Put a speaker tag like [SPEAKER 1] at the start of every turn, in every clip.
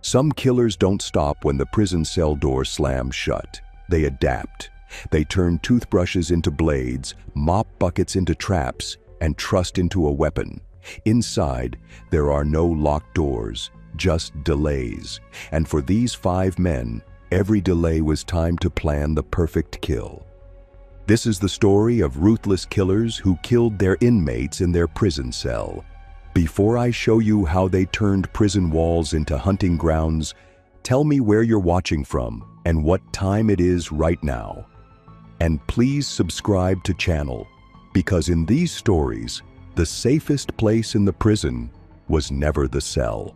[SPEAKER 1] Some killers don't stop when the prison cell door slams shut. They adapt. They turn toothbrushes into blades, mop buckets into traps, and trust into a weapon. Inside, there are no locked doors, just delays. And for these 5 men, every delay was time to plan the perfect kill. This is the story of ruthless killers who killed their inmates in their prison cell. Before I show you how they turned prison walls into hunting grounds, tell me where you're watching from and what time it is right now. And please subscribe to channel, because in these stories, the safest place in the prison was never the cell.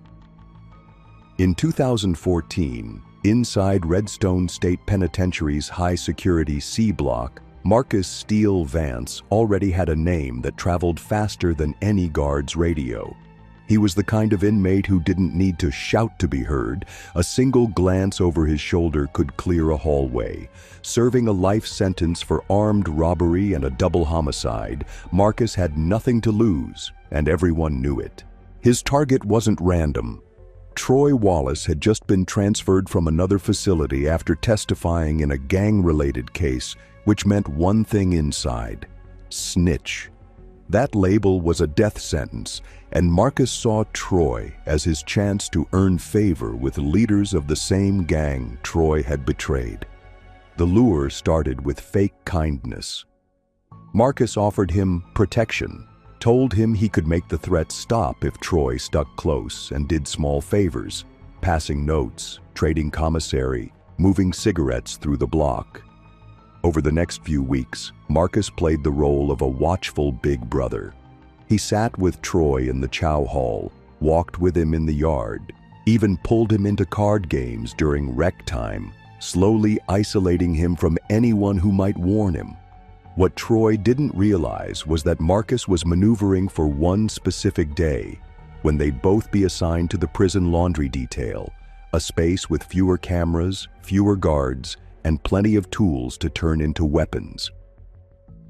[SPEAKER 1] In 2014, inside Redstone State Penitentiary's high-security C block, Marcus Steele Vance already had a name that traveled faster than any guard's radio. He was the kind of inmate who didn't need to shout to be heard. A single glance over his shoulder could clear a hallway. Serving a life sentence for armed robbery and a double homicide, Marcus had nothing to lose, and everyone knew it. His target wasn't random. Troy Wallace had just been transferred from another facility after testifying in a gang-related case, which meant one thing inside: snitch. That label was a death sentence, and Marcus saw Troy as his chance to earn favor with leaders of the same gang Troy had betrayed. The lure started with fake kindness. Marcus offered him protection, told him he could make the threat stop if Troy stuck close, and did small favors, passing notes, trading commissary, moving cigarettes through the block. Over the next few weeks, Marcus played the role of a watchful big brother. He sat with Troy in the chow hall, walked with him in the yard, even pulled him into card games during rec time, slowly isolating him from anyone who might warn him. What Troy didn't realize was that Marcus was maneuvering for one specific day, when they'd both be assigned to the prison laundry detail, a space with fewer cameras, fewer guards, and plenty of tools to turn into weapons.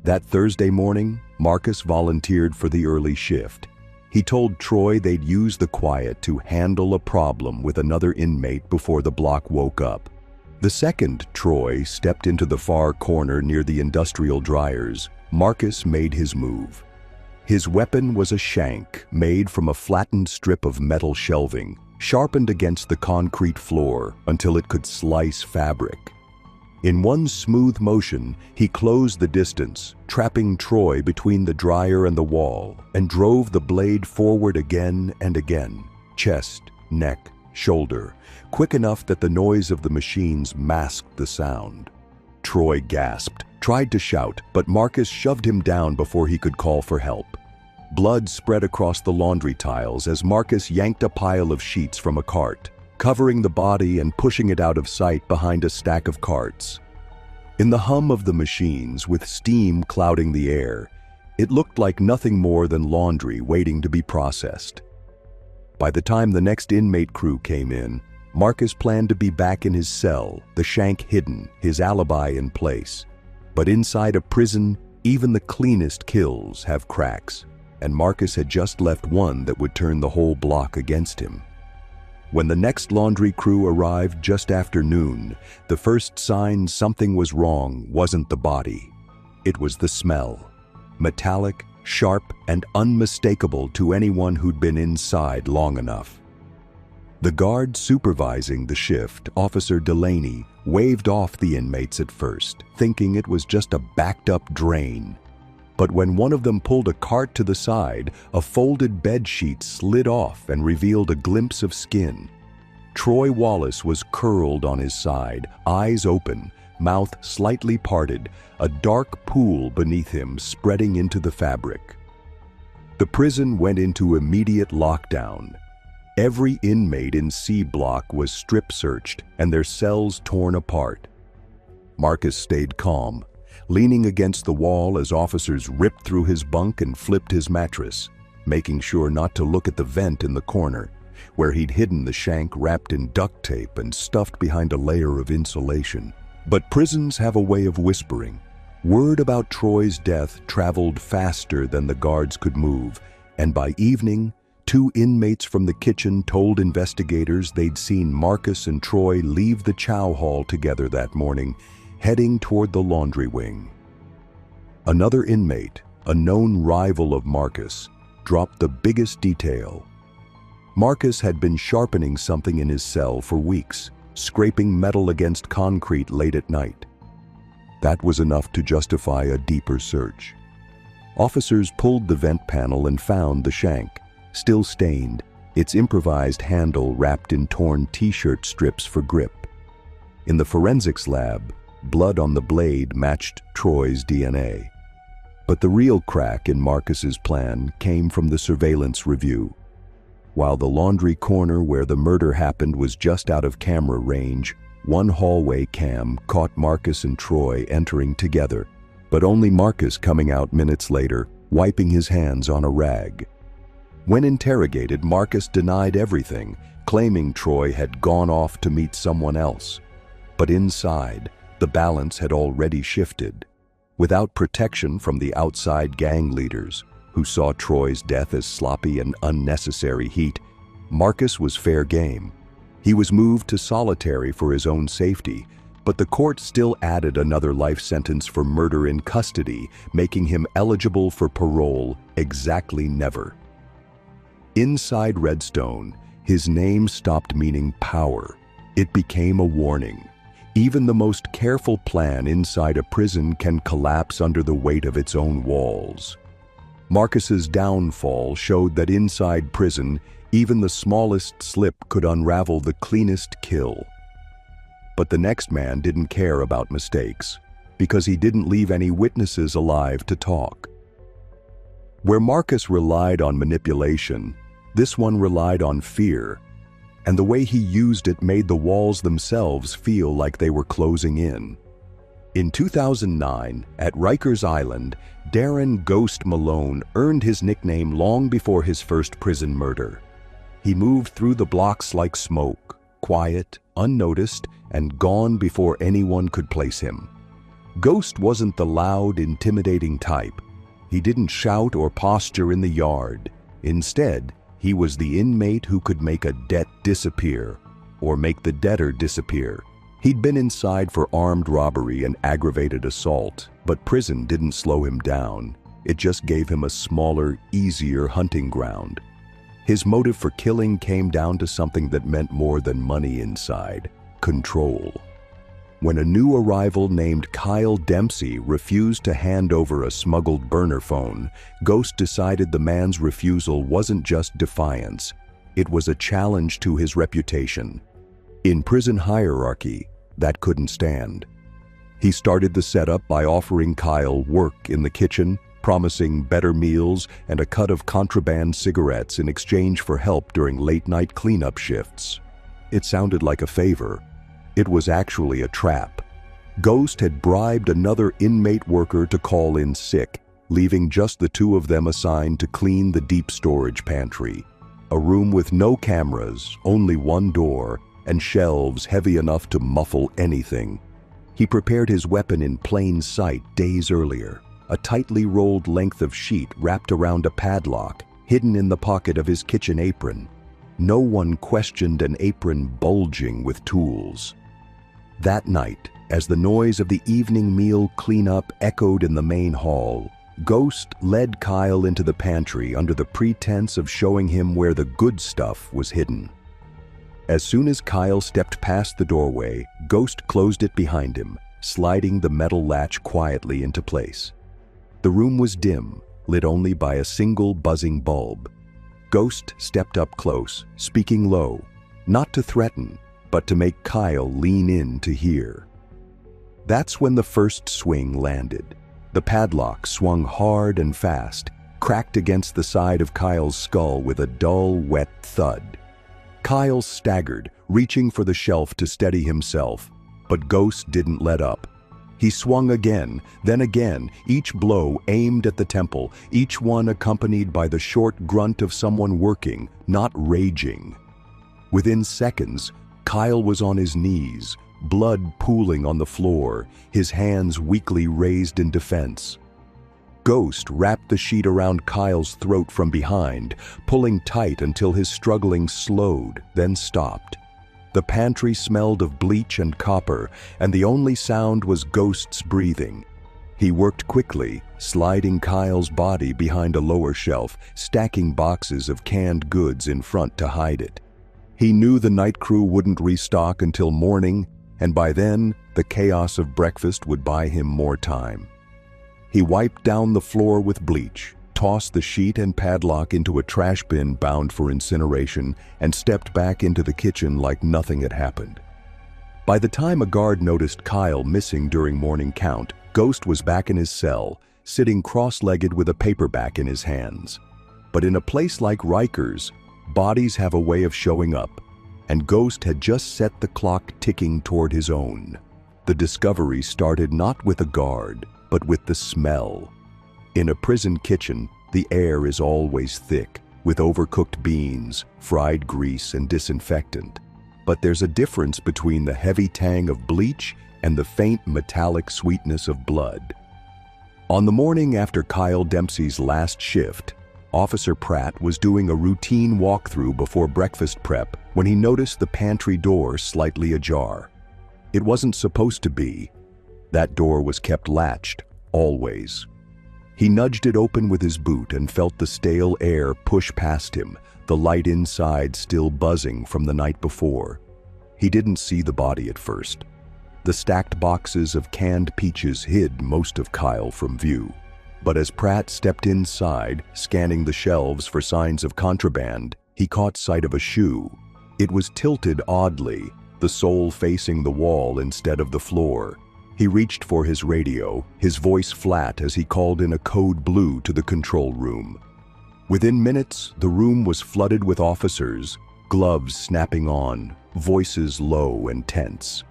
[SPEAKER 1] That Thursday morning, Marcus volunteered for the early shift. He told Troy they'd use the quiet to handle a problem with another inmate before the block woke up. The second Troy stepped into the far corner near the industrial dryers, Marcus made his move. His weapon was a shank made from a flattened strip of metal shelving, sharpened against the concrete floor until it could slice fabric. In one smooth motion, he closed the distance, trapping Troy between the dryer and the wall, and drove the blade forward again and again, chest, neck, shoulder, quick enough that the noise of the machines masked the sound. Troy gasped, tried to shout, but Marcus shoved him down before he could call for help. Blood spread across the laundry tiles as Marcus yanked a pile of sheets from a cart, covering the body and pushing it out of sight behind a stack of carts. In the hum of the machines, with steam clouding the air, it looked like nothing more than laundry waiting to be processed. By the time the next inmate crew came in, Marcus planned to be back in his cell, the shank hidden, his alibi in place. But inside a prison, even the cleanest kills have cracks, and Marcus had just left one that would turn the whole block against him. When the next laundry crew arrived just after noon, the first sign something was wrong wasn't the body. It was the smell. Metallic, sharp, and unmistakable to anyone who'd been inside long enough. The guard supervising the shift, Officer Delaney, waved off the inmates at first, thinking it was just a backed-up drain. But when one of them pulled a cart to the side, a folded bed sheet slid off and revealed a glimpse of skin. Troy Wallace was curled on his side, eyes open, mouth slightly parted, a dark pool beneath him spreading into the fabric. The prison went into immediate lockdown. Every inmate in C block was strip-searched and their cells torn apart. Marcus stayed calm, leaning against the wall as officers ripped through his bunk and flipped his mattress, making sure not to look at the vent in the corner, where he'd hidden the shank wrapped in duct tape and stuffed behind a layer of insulation. But prisons have a way of whispering. Word about Troy's death traveled faster than the guards could move, and by evening, Two inmates from the kitchen told investigators they'd seen Marcus and Troy leave the chow hall together that morning, heading toward the laundry wing. Another inmate, a known rival of Marcus, dropped the biggest detail. Marcus had been sharpening something in his cell for weeks, scraping metal against concrete late at night. That was enough to justify a deeper search. Officers pulled the vent panel and found the shank, still stained, its improvised handle wrapped in torn t-shirt strips for grip. In the forensics lab, blood on the blade matched Troy's DNA. But the real crack in Marcus's plan came from the surveillance review. While the laundry corner where the murder happened was just out of camera range, one hallway cam caught Marcus and Troy entering together, but only Marcus coming out minutes later, wiping his hands on a rag. When interrogated, Marcus denied everything, claiming Troy had gone off to meet someone else. But inside, the balance had already shifted. Without protection from the outside gang leaders, who saw Troy's death as sloppy and unnecessary heat, Marcus was fair game. He was moved to solitary for his own safety, but the court still added another life sentence for murder in custody, making him eligible for parole exactly never. Inside Redstone, his name stopped meaning power. It became a warning. Even the most careful plan inside a prison can collapse under the weight of its own walls. Marcus's downfall showed that inside prison, even the smallest slip could unravel the cleanest kill. But the next man didn't care about mistakes, because he didn't leave any witnesses alive to talk. Where Marcus relied on manipulation, this one relied on fear, and the way he used it made the walls themselves feel like they were closing in. In 2009, at Rikers Island, Darren "Ghost" Malone earned his nickname long before his first prison murder. He moved through the blocks like smoke, quiet, unnoticed, and gone before anyone could place him. Ghost wasn't the loud, intimidating type. He didn't shout or posture in the yard. Instead, he was the inmate who could make a debt disappear, or make the debtor disappear. He'd been inside for armed robbery and aggravated assault, but prison didn't slow him down. It just gave him a smaller, easier hunting ground. His motive for killing came down to something that meant more than money inside: control. When a new arrival named Kyle Dempsey refused to hand over a smuggled burner phone, Ghost decided the man's refusal wasn't just defiance, it was a challenge to his reputation. In prison hierarchy, that couldn't stand. He started the setup by offering Kyle work in the kitchen, promising better meals and a cut of contraband cigarettes in exchange for help during late-night cleanup shifts. It sounded like a favor. It was actually a trap. Ghost had bribed another inmate worker to call in sick, leaving just the two of them assigned to clean the deep storage pantry. A room with no cameras, only one door, and shelves heavy enough to muffle anything. He prepared his weapon in plain sight days earlier, a tightly rolled length of sheet wrapped around a padlock, hidden in the pocket of his kitchen apron. No one questioned an apron bulging with tools. That night, as the noise of the evening meal cleanup echoed in the main hall, Ghost led Kyle into the pantry under the pretense of showing him where the good stuff was hidden. As soon as Kyle stepped past the doorway, Ghost closed it behind him, sliding the metal latch quietly into place. The room was dim, lit only by a single buzzing bulb. Ghost stepped up close, speaking low, not to threaten, but to make Kyle lean in to hear. That's when the first swing landed. The padlock swung hard and fast, cracked against the side of Kyle's skull with a dull, wet thud. Kyle staggered, reaching for the shelf to steady himself, but Ghost didn't let up. He swung again, then again, each blow aimed at the temple, each one accompanied by the short grunt of someone working, not raging. Within seconds, Kyle was on his knees, blood pooling on the floor, his hands weakly raised in defense. Ghost wrapped the sheet around Kyle's throat from behind, pulling tight until his struggling slowed, then stopped. The pantry smelled of bleach and copper, and the only sound was Ghost's breathing. He worked quickly, sliding Kyle's body behind a lower shelf, stacking boxes of canned goods in front to hide it. He knew the night crew wouldn't restock until morning, and by then, the chaos of breakfast would buy him more time. He wiped down the floor with bleach, tossed the sheet and padlock into a trash bin bound for incineration, and stepped back into the kitchen like nothing had happened. By the time a guard noticed Kyle missing during morning count, Ghost was back in his cell, sitting cross-legged with a paperback in his hands. But in a place like Rikers, bodies have a way of showing up, and Ghost had just set the clock ticking toward his own. The discovery started not with a guard, but with the smell. In a prison kitchen, the air is always thick, with overcooked beans, fried grease, and disinfectant. But there's a difference between the heavy tang of bleach and the faint metallic sweetness of blood. On the morning after Kyle Dempsey's last shift, Officer Pratt was doing a routine walkthrough before breakfast prep when he noticed the pantry door slightly ajar. It wasn't supposed to be. That door was kept latched, always. He nudged it open with his boot and felt the stale air push past him, the light inside still buzzing from the night before. He didn't see the body at first. The stacked boxes of canned peaches hid most of Kyle from view. But as Pratt stepped inside, scanning the shelves for signs of contraband, he caught sight of a shoe. It was tilted oddly, the sole facing the wall instead of the floor. He reached for his radio, his voice flat as he called in a code blue to the control room. Within minutes, the room was flooded with officers, gloves snapping on, voices low and tense.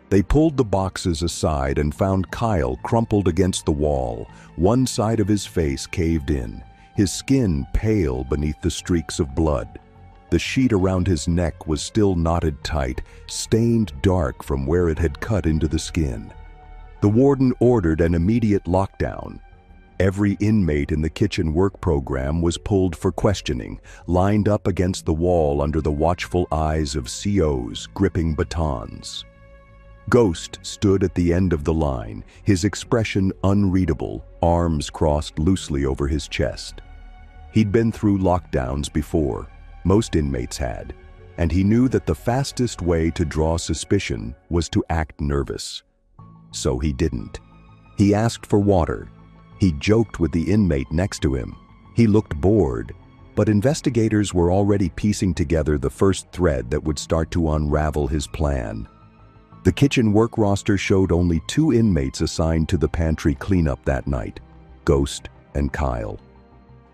[SPEAKER 1] They pulled the boxes aside and found Kyle crumpled against the wall, one side of his face caved in, his skin pale beneath the streaks of blood. The sheet around his neck was still knotted tight, stained dark from where it had cut into the skin. The warden ordered an immediate lockdown. Every inmate in the kitchen work program was pulled for questioning, lined up against the wall under the watchful eyes of COs gripping batons. Ghost stood at the end of the line, his expression unreadable, arms crossed loosely over his chest. He'd been through lockdowns before, most inmates had, and he knew that the fastest way to draw suspicion was to act nervous. So he didn't. He asked for water. He joked with the inmate next to him. He looked bored, but investigators were already piecing together the first thread that would start to unravel his plan. The kitchen work roster showed only 2 inmates assigned to the pantry cleanup that night, Ghost and Kyle.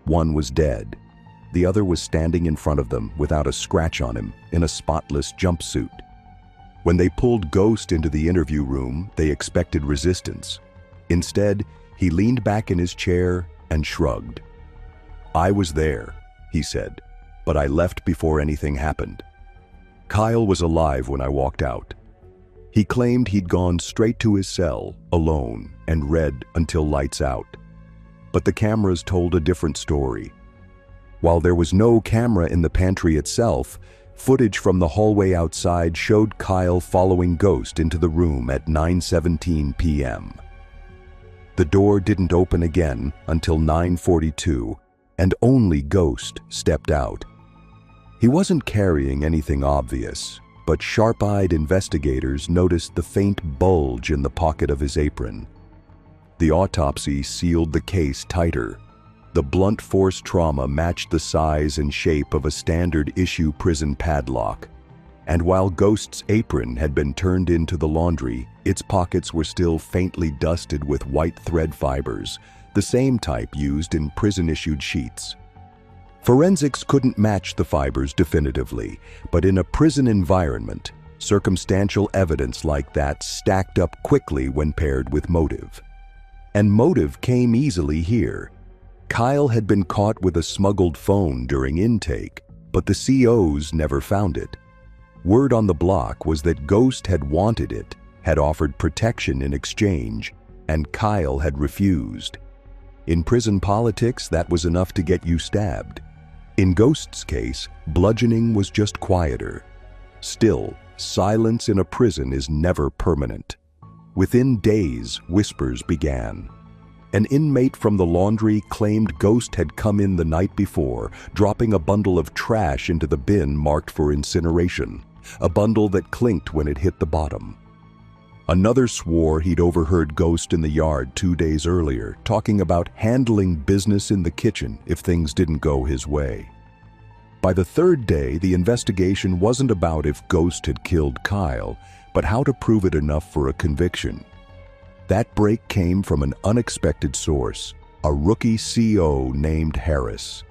[SPEAKER 1] One was dead. The other was standing in front of them without a scratch on him, in a spotless jumpsuit. When they pulled Ghost into the interview room, they expected resistance. Instead, he leaned back in his chair and shrugged. "I was there," he said, "but I left before anything happened. Kyle was alive when I walked out." He claimed he'd gone straight to his cell, alone, and read until lights out. But the cameras told a different story. While there was no camera in the pantry itself, footage from the hallway outside showed Kyle following Ghost into the room at 9:17 p.m. The door didn't open again until 9:42, and only Ghost stepped out. He wasn't carrying anything obvious, but sharp-eyed investigators noticed the faint bulge in the pocket of his apron. The autopsy sealed the case tighter. The blunt force trauma matched the size and shape of a standard-issue prison padlock. And while Ghost's apron had been turned into the laundry, its pockets were still faintly dusted with white thread fibers, the same type used in prison-issued sheets. Forensics couldn't match the fibers definitively, but in a prison environment, circumstantial evidence like that stacked up quickly when paired with motive. And motive came easily here. Kyle had been caught with a smuggled phone during intake, but the COs never found it. Word on the block was that Ghost had wanted it, had offered protection in exchange, and Kyle had refused. In prison politics, that was enough to get you stabbed. In Ghost's case, bludgeoning was just quieter. Still, silence in a prison is never permanent. Within days, whispers began. An inmate from the laundry claimed Ghost had come in the night before, dropping a bundle of trash into the bin marked for incineration, a bundle that clinked when it hit the bottom. Another swore he'd overheard Ghost in the yard 2 days earlier, talking about handling business in the kitchen if things didn't go his way. By the third day, the investigation wasn't about if Ghost had killed Kyle, but how to prove it enough for a conviction. That break came from an unexpected source, a rookie CO named Harris.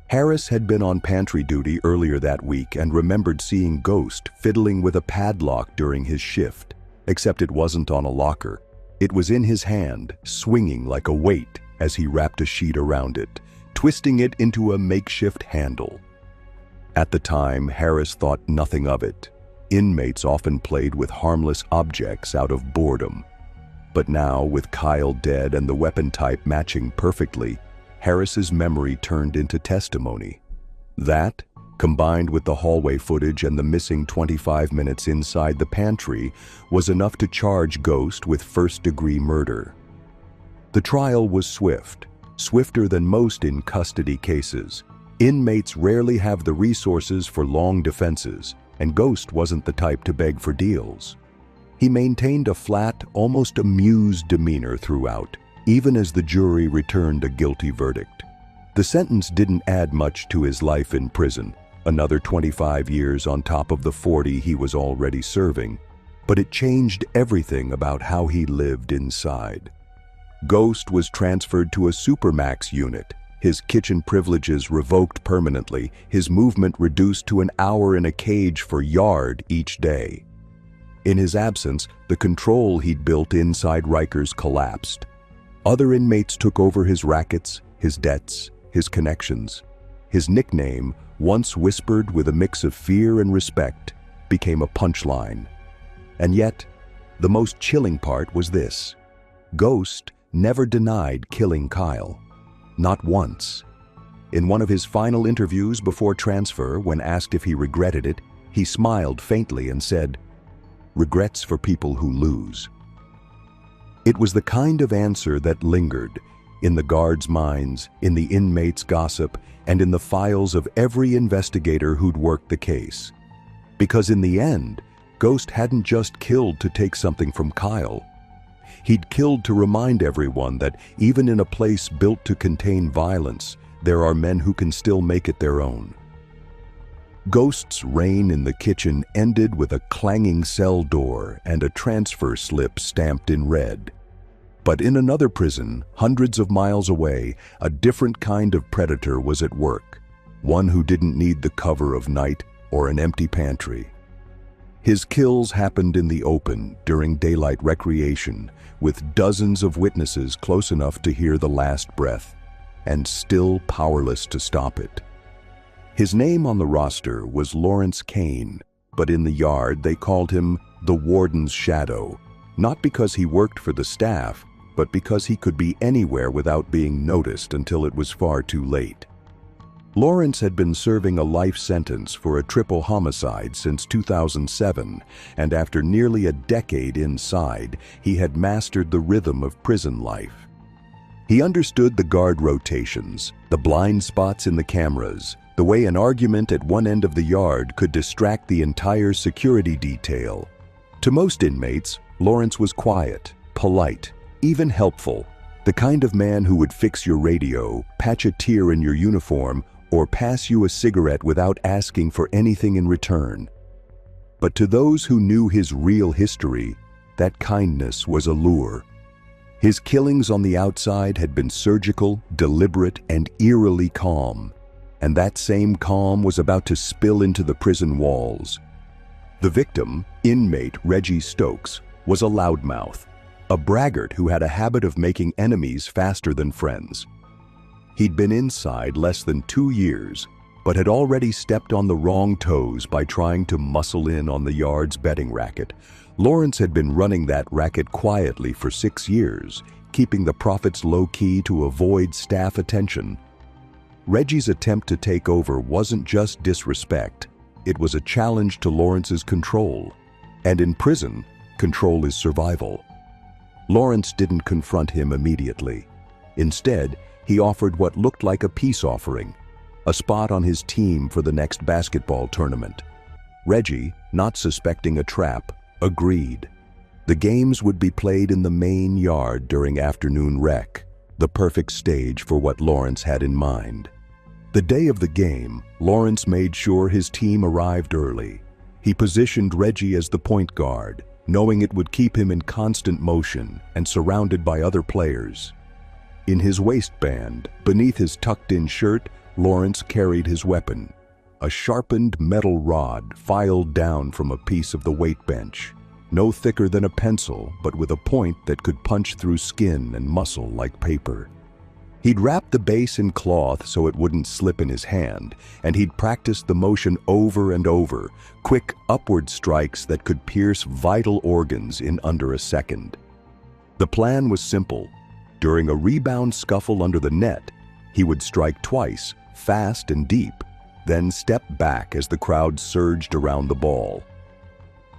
[SPEAKER 1] Harris had been on pantry duty earlier that week and remembered seeing Ghost fiddling with a padlock during his shift, except it wasn't on a locker. It was in his hand, swinging like a weight as he wrapped a sheet around it, twisting it into a makeshift handle. At the time, Harris thought nothing of it. Inmates often played with harmless objects out of boredom. But now, with Kyle dead and the weapon type matching perfectly, Harris's memory turned into testimony. That, combined with the hallway footage and the missing 25 minutes inside the pantry, was enough to charge Ghost with first-degree murder. The trial was swift, swifter than most in custody cases. Inmates rarely have the resources for long defenses, and Ghost wasn't the type to beg for deals. He maintained a flat, almost amused demeanor throughout, even as the jury returned a guilty verdict. The sentence didn't add much to his life in prison, another 25 years on top of the 40 he was already serving, but it changed everything about how he lived inside. Ghost was transferred to a supermax unit, his kitchen privileges revoked permanently, his movement reduced to an hour in a cage for yard each day. In his absence, the control he'd built inside Rikers collapsed. Other inmates took over his rackets, his debts, his connections. His nickname, once whispered with a mix of fear and respect, became a punchline. And yet, the most chilling part was this: Ghost never denied killing Kyle. Not once. In one of his final interviews before transfer, when asked if he regretted it, he smiled faintly and said, "Regrets for people who lose." It was the kind of answer that lingered in the guards' minds, in the inmates' gossip, and in the files of every investigator who'd worked the case. Because in the end, Ghost hadn't just killed to take something from Kyle. He'd killed to remind everyone that even in a place built to contain violence, there are men who can still make it their own. Ghost's reign in the kitchen ended with a clanging cell door and a transfer slip stamped in red. But in another prison, hundreds of miles away, a different kind of predator was at work, one who didn't need the cover of night or an empty pantry. His kills happened in the open, during daylight recreation, with dozens of witnesses close enough to hear the last breath, and still powerless to stop it. His name on the roster was Lawrence Kaine, but in the yard they called him the Warden's Shadow, not because he worked for the staff, but because he could be anywhere without being noticed until it was far too late. Lawrence had been serving a life sentence for a triple homicide since 2007, and after nearly a decade inside, he had mastered the rhythm of prison life. He understood the guard rotations, the blind spots in the cameras, the way an argument at one end of the yard could distract the entire security detail. To most inmates, Lawrence was quiet, polite, even helpful, the kind of man who would fix your radio, patch a tear in your uniform, or pass you a cigarette without asking for anything in return. But to those who knew his real history, that kindness was a lure. His killings on the outside had been surgical, deliberate, and eerily calm, and that same calm was about to spill into the prison walls. The victim, inmate Reggie Stokes, was a loudmouth, a braggart who had a habit of making enemies faster than friends. He'd been inside less than 2 years, but had already stepped on the wrong toes by trying to muscle in on the yard's betting racket. Lawrence had been running that racket quietly for 6 years, keeping the profits low-key to avoid staff attention. Reggie's attempt to take over wasn't just disrespect, it was a challenge to Lawrence's control. And in prison, control is survival. Lawrence didn't confront him immediately. Instead, he offered what looked like a peace offering, a spot on his team for the next basketball tournament. Reggie, not suspecting a trap, agreed. The games would be played in the main yard during afternoon rec, the perfect stage for what Lawrence had in mind. The day of the game, Lawrence made sure his team arrived early. He positioned Reggie as the point guard, knowing it would keep him in constant motion and surrounded by other players. In his waistband, beneath his tucked-in shirt, Lawrence carried his weapon, a sharpened metal rod filed down from a piece of the weight bench, no thicker than a pencil, but with a point that could punch through skin and muscle like paper. He'd wrapped the base in cloth so it wouldn't slip in his hand, and he'd practiced the motion over and over, quick upward strikes that could pierce vital organs in under a second. The plan was simple. During a rebound scuffle under the net, he would strike twice, fast and deep, then step back as the crowd surged around the ball.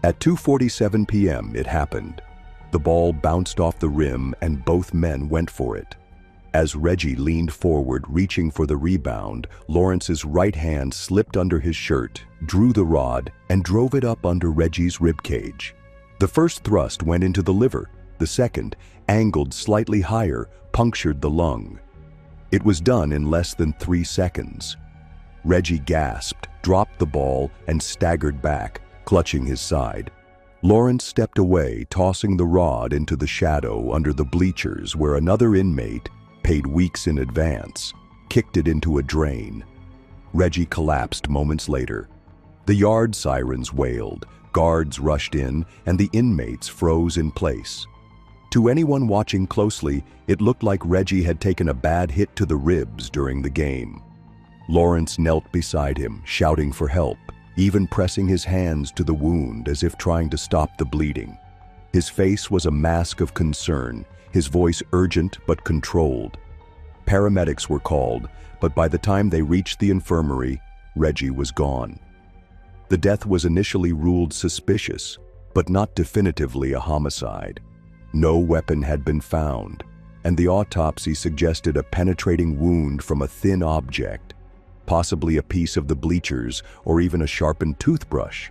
[SPEAKER 1] At 2:47 p.m. it happened. The ball bounced off the rim and both men went for it. As Reggie leaned forward, reaching for the rebound, Lawrence's right hand slipped under his shirt, drew the rod, and drove it up under Reggie's ribcage. The first thrust went into the liver. The second, angled slightly higher, punctured the lung. It was done in less than 3 seconds. Reggie gasped, dropped the ball, and staggered back, clutching his side. Lawrence stepped away, tossing the rod into the shadow under the bleachers where another inmate, paid weeks in advance, kicked it into a drain. Reggie collapsed moments later. The yard sirens wailed, guards rushed in, and the inmates froze in place. To anyone watching closely, it looked like Reggie had taken a bad hit to the ribs during the game. Lawrence knelt beside him, shouting for help, even pressing his hands to the wound as if trying to stop the bleeding. His face was a mask of concern, his voice urgent but controlled. Paramedics were called, but by the time they reached the infirmary, Reggie was gone. The death was initially ruled suspicious, but not definitively a homicide. No weapon had been found, and the autopsy suggested a penetrating wound from a thin object, possibly a piece of the bleachers or even a sharpened toothbrush.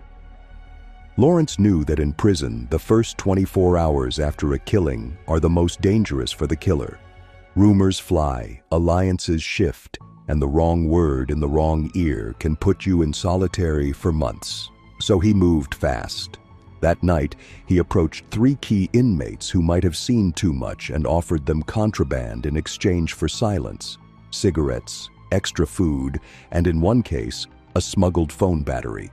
[SPEAKER 1] Lawrence knew that in prison, the first 24 hours after a killing are the most dangerous for the killer. Rumors fly, alliances shift, and the wrong word in the wrong ear can put you in solitary for months. So he moved fast. That night, he approached 3 key inmates who might have seen too much and offered them contraband in exchange for silence, cigarettes, extra food, and in one case, a smuggled phone battery.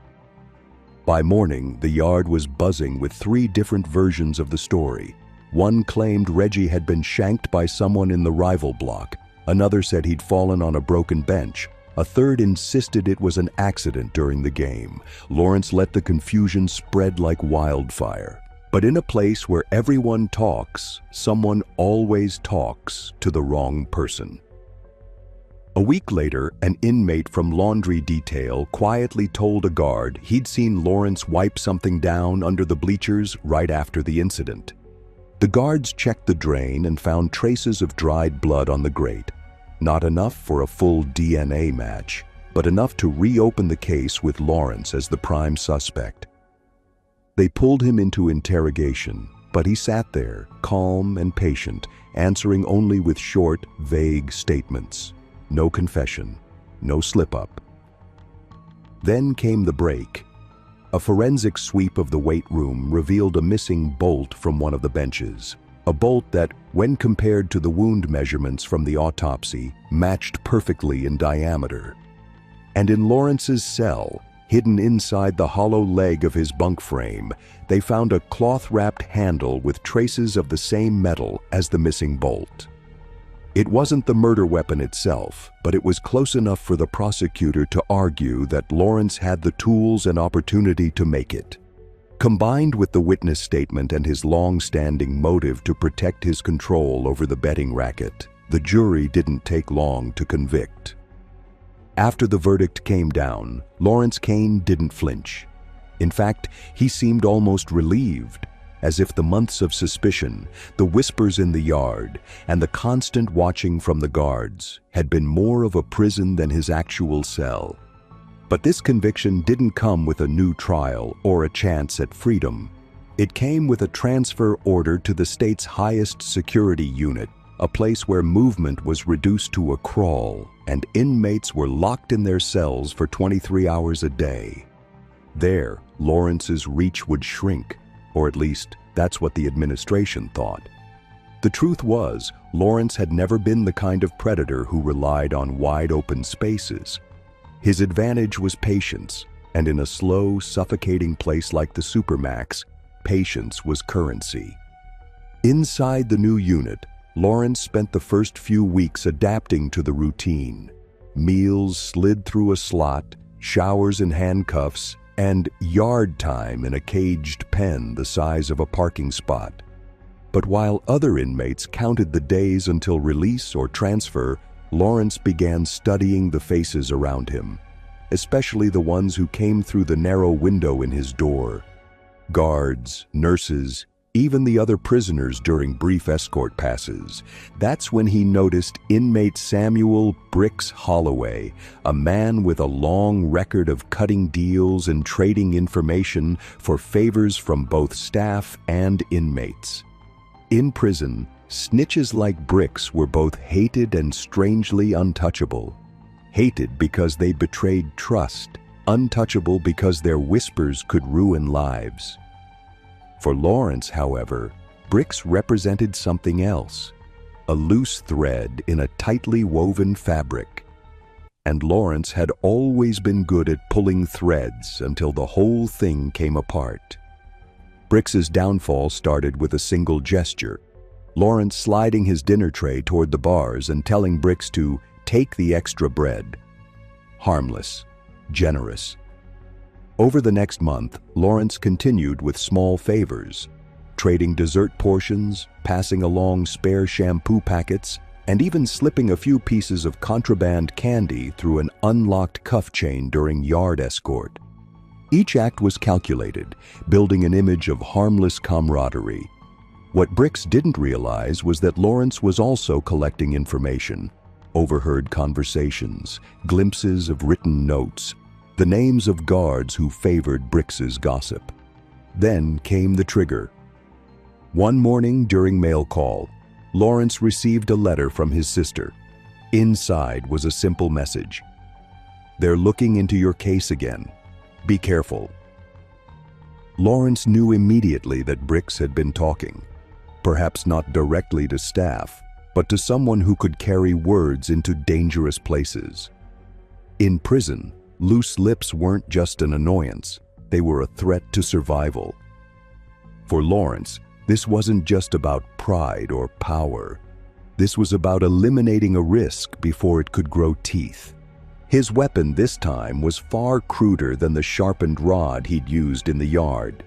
[SPEAKER 1] By morning, the yard was buzzing with 3 different versions of the story. One claimed Reggie had been shanked by someone in the rival block. Another said he'd fallen on a broken bench. A third insisted it was an accident during the game. Lawrence let the confusion spread like wildfire. But in a place where everyone talks, someone always talks to the wrong person. A week later, an inmate from laundry detail quietly told a guard he'd seen Lawrence wipe something down under the bleachers right after the incident. The guards checked the drain and found traces of dried blood on the grate. Not enough for a full DNA match, but enough to reopen the case with Lawrence as the prime suspect. They pulled him into interrogation, but he sat there, calm and patient, answering only with short, vague statements. No confession, no slip-up. Then came the break. A forensic sweep of the weight room revealed a missing bolt from one of the benches. A bolt that, when compared to the wound measurements from the autopsy, matched perfectly in diameter. And in Lawrence's cell, hidden inside the hollow leg of his bunk frame, they found a cloth-wrapped handle with traces of the same metal as the missing bolt. It wasn't the murder weapon itself, but it was close enough for the prosecutor to argue that Lawrence had the tools and opportunity to make it. Combined with the witness statement and his long-standing motive to protect his control over the betting racket, the jury didn't take long to convict. After the verdict came down, Lawrence Kaine didn't flinch. In fact, he seemed almost relieved, as if the months of suspicion, the whispers in the yard, and the constant watching from the guards had been more of a prison than his actual cell. But this conviction didn't come with a new trial or a chance at freedom. It came with a transfer order to the state's highest security unit, a place where movement was reduced to a crawl, and inmates were locked in their cells for 23 hours a day. There, Lawrence's reach would shrink, or at least that's what the administration thought. The truth was, Lawrence had never been the kind of predator who relied on wide-open spaces. His advantage was patience, and in a slow, suffocating place like the Supermax, patience was currency. Inside the new unit, Lawrence spent the first few weeks adapting to the routine. Meals slid through a slot, showers in handcuffs, and yard time in a caged pen the size of a parking spot. But while other inmates counted the days until release or transfer, Lawrence began studying the faces around him, especially the ones who came through the narrow window in his door. Guards, nurses, even the other prisoners during brief escort passes. That's when he noticed inmate Samuel "Bricks" Holloway, a man with a long record of cutting deals and trading information for favors from both staff and inmates. In prison, snitches like Bricks were both hated and strangely untouchable. Hated because they betrayed trust, untouchable because their whispers could ruin lives. For Lawrence, however, Bricks represented something else, a loose thread in a tightly woven fabric. And Lawrence had always been good at pulling threads until the whole thing came apart. Bricks's downfall started with a single gesture, Lawrence sliding his dinner tray toward the bars and telling Bricks to take the extra bread. Harmless, generous. Over the next month, Lawrence continued with small favors, trading dessert portions, passing along spare shampoo packets, and even slipping a few pieces of contraband candy through an unlocked cuff chain during yard escort. Each act was calculated, building an image of harmless camaraderie. What Bricks didn't realize was that Lawrence was also collecting information, overheard conversations, glimpses of written notes, the names of guards who favored Bricks's gossip. Then came the trigger. One morning during mail call, Lawrence received a letter from his sister. Inside was a simple message. "They're looking into your case again. Be careful." Lawrence knew immediately that Bricks had been talking, perhaps not directly to staff, but to someone who could carry words into dangerous places. In prison, loose lips weren't just an annoyance, they were a threat to survival. For Lawrence, this wasn't just about pride or power. This was about eliminating a risk before it could grow teeth. His weapon this time was far cruder than the sharpened rod he'd used in the yard.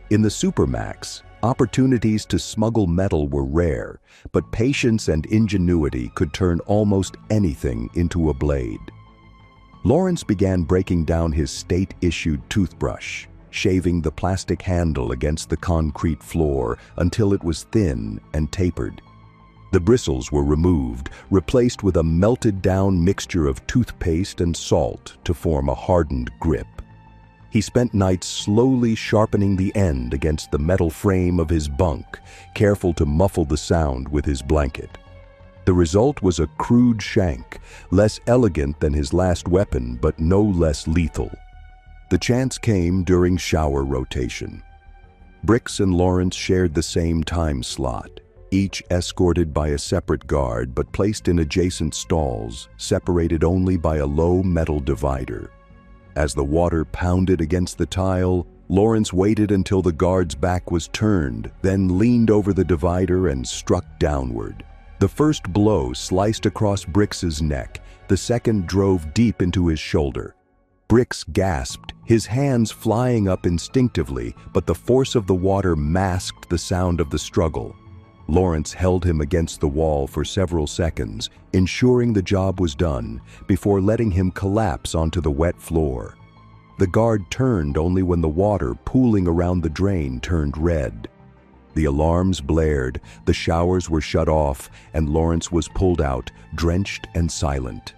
[SPEAKER 1] In the Supermax, opportunities to smuggle metal were rare, but patience and ingenuity could turn almost anything into a blade. Lawrence began breaking down his state-issued toothbrush, shaving the plastic handle against the concrete floor until it was thin and tapered. The bristles were removed, replaced with a melted-down mixture of toothpaste and salt to form a hardened grip. He spent nights slowly sharpening the end against the metal frame of his bunk, careful to muffle the sound with his blanket. The result was a crude shank, less elegant than his last weapon, but no less lethal. The chance came during shower rotation. Bricks and Lawrence shared the same time slot, each escorted by a separate guard but placed in adjacent stalls, separated only by a low metal divider. As the water pounded against the tile, Lawrence waited until the guard's back was turned, then leaned over the divider and struck downward. The first blow sliced across Bricks's neck, the second drove deep into his shoulder. Bricks gasped, his hands flying up instinctively, but the force of the water masked the sound of the struggle. Lawrence held him against the wall for several seconds, ensuring the job was done, before letting him collapse onto the wet floor. The guard turned only when the water pooling around the drain turned red. The alarms blared, the showers were shut off, and Lawrence was pulled out, drenched and silent.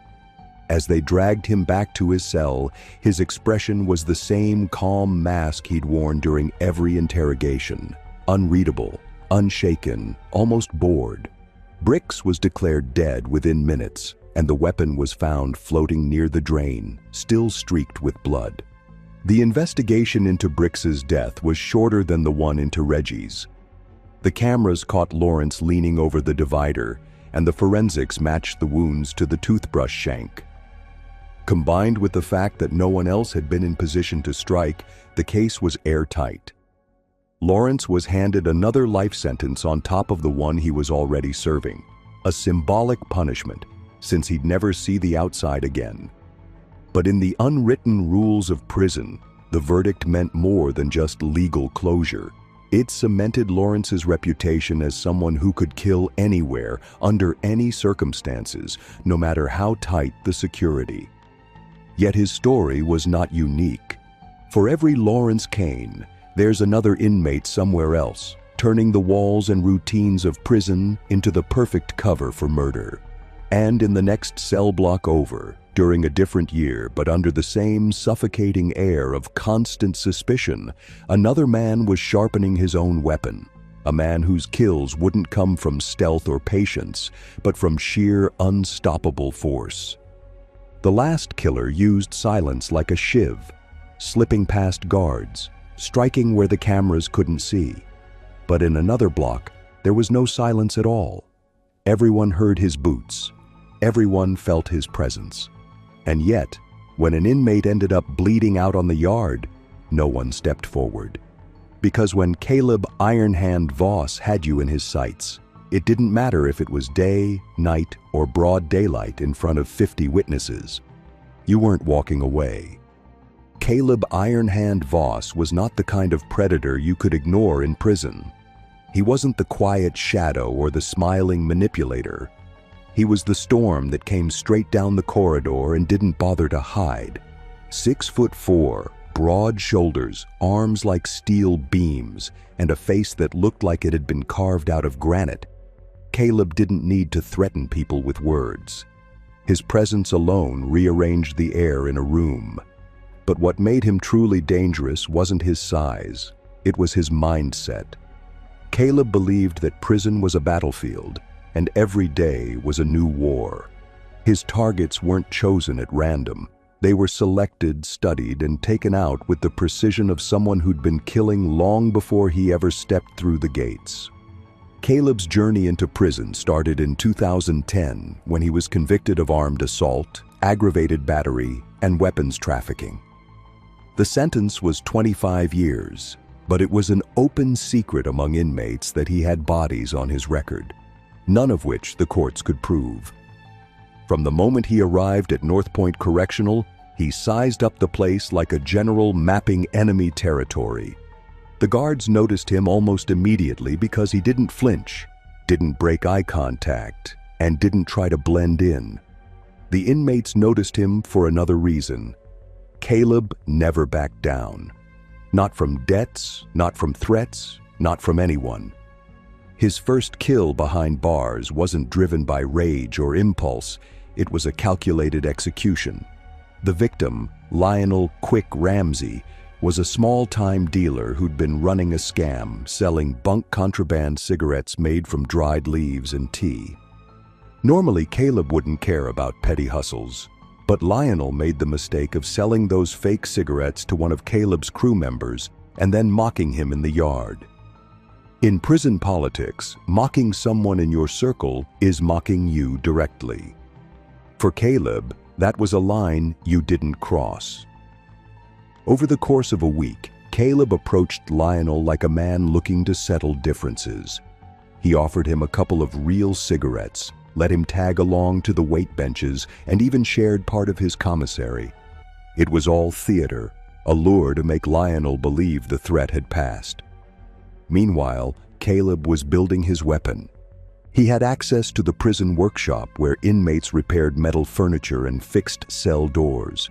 [SPEAKER 1] As they dragged him back to his cell, his expression was the same calm mask he'd worn during every interrogation. Unreadable, unshaken, almost bored. Bricks was declared dead within minutes, and the weapon was found floating near the drain, still streaked with blood. The investigation into Bricks's death was shorter than the one into Reggie's. The cameras caught Lawrence leaning over the divider, and the forensics matched the wounds to the toothbrush shank. Combined with the fact that no one else had been in position to strike, the case was airtight. Lawrence was handed another life sentence on top of the one he was already serving, a symbolic punishment, since he'd never see the outside again. But in the unwritten rules of prison, the verdict meant more than just legal closure. It cemented Lawrence's reputation as someone who could kill anywhere, under any circumstances, no matter how tight the security. Yet his story was not unique. For every Lawrence Kaine, there's another inmate somewhere else, turning the walls and routines of prison into the perfect cover for murder. And in the next cell block over, during a different year but under the same suffocating air of constant suspicion, another man was sharpening his own weapon, a man whose kills wouldn't come from stealth or patience, but from sheer unstoppable force. The last killer used silence like a shiv, slipping past guards, striking where the cameras couldn't see. But in another block, there was no silence at all. Everyone heard his boots. Everyone felt his presence. And yet, when an inmate ended up bleeding out on the yard, no one stepped forward. Because when Caleb Ironhand Voss had you in his sights, it didn't matter if it was day, night, or broad daylight in front of 50 witnesses. You weren't walking away. Caleb Ironhand Voss was not the kind of predator you could ignore in prison. He wasn't the quiet shadow or the smiling manipulator. He was the storm that came straight down the corridor and didn't bother to hide. 6'4", broad shoulders, arms like steel beams, and a face that looked like it had been carved out of granite. Caleb didn't need to threaten people with words. His presence alone rearranged the air in a room. But what made him truly dangerous wasn't his size, it was his mindset. Caleb believed that prison was a battlefield, and every day was a new war. His targets weren't chosen at random. They were selected, studied, and taken out with the precision of someone who'd been killing long before he ever stepped through the gates. Caleb's journey into prison started in 2010 when he was convicted of armed assault, aggravated battery, and weapons trafficking. The sentence was 25 years, but it was an open secret among inmates that he had bodies on his record, none of which the courts could prove. From the moment he arrived at North Point Correctional, he sized up the place like a general mapping enemy territory. The guards noticed him almost immediately because he didn't flinch, didn't break eye contact, and didn't try to blend in. The inmates noticed him for another reason. Caleb never backed down. Not from debts, not from threats, not from anyone. His first kill behind bars wasn't driven by rage or impulse, it was a calculated execution. The victim, Lionel "Quick" Ramsey, was a small-time dealer who'd been running a scam, selling bunk contraband cigarettes made from dried leaves and tea. Normally, Caleb wouldn't care about petty hustles, but Lionel made the mistake of selling those fake cigarettes to one of Caleb's crew members and then mocking him in the yard. In prison politics, mocking someone in your circle is mocking you directly. For Caleb, that was a line you didn't cross. Over the course of a week, Caleb approached Lionel like a man looking to settle differences. He offered him a couple of real cigarettes, let him tag along to the weight benches, and even shared part of his commissary. It was all theater, a lure to make Lionel believe the threat had passed. Meanwhile, Caleb was building his weapon. He had access to the prison workshop where inmates repaired metal furniture and fixed cell doors.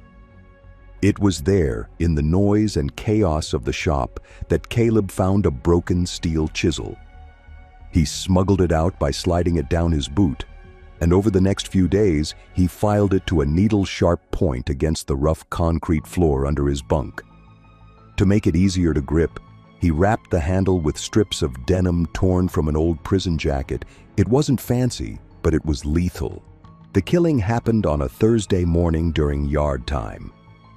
[SPEAKER 1] It was there, in the noise and chaos of the shop, that Caleb found a broken steel chisel. He smuggled it out by sliding it down his boot, and over the next few days, he filed it to a needle-sharp point against the rough concrete floor under his bunk. To make it easier to grip, he wrapped the handle with strips of denim torn from an old prison jacket. It wasn't fancy, but it was lethal. The killing happened on a Thursday morning during yard time.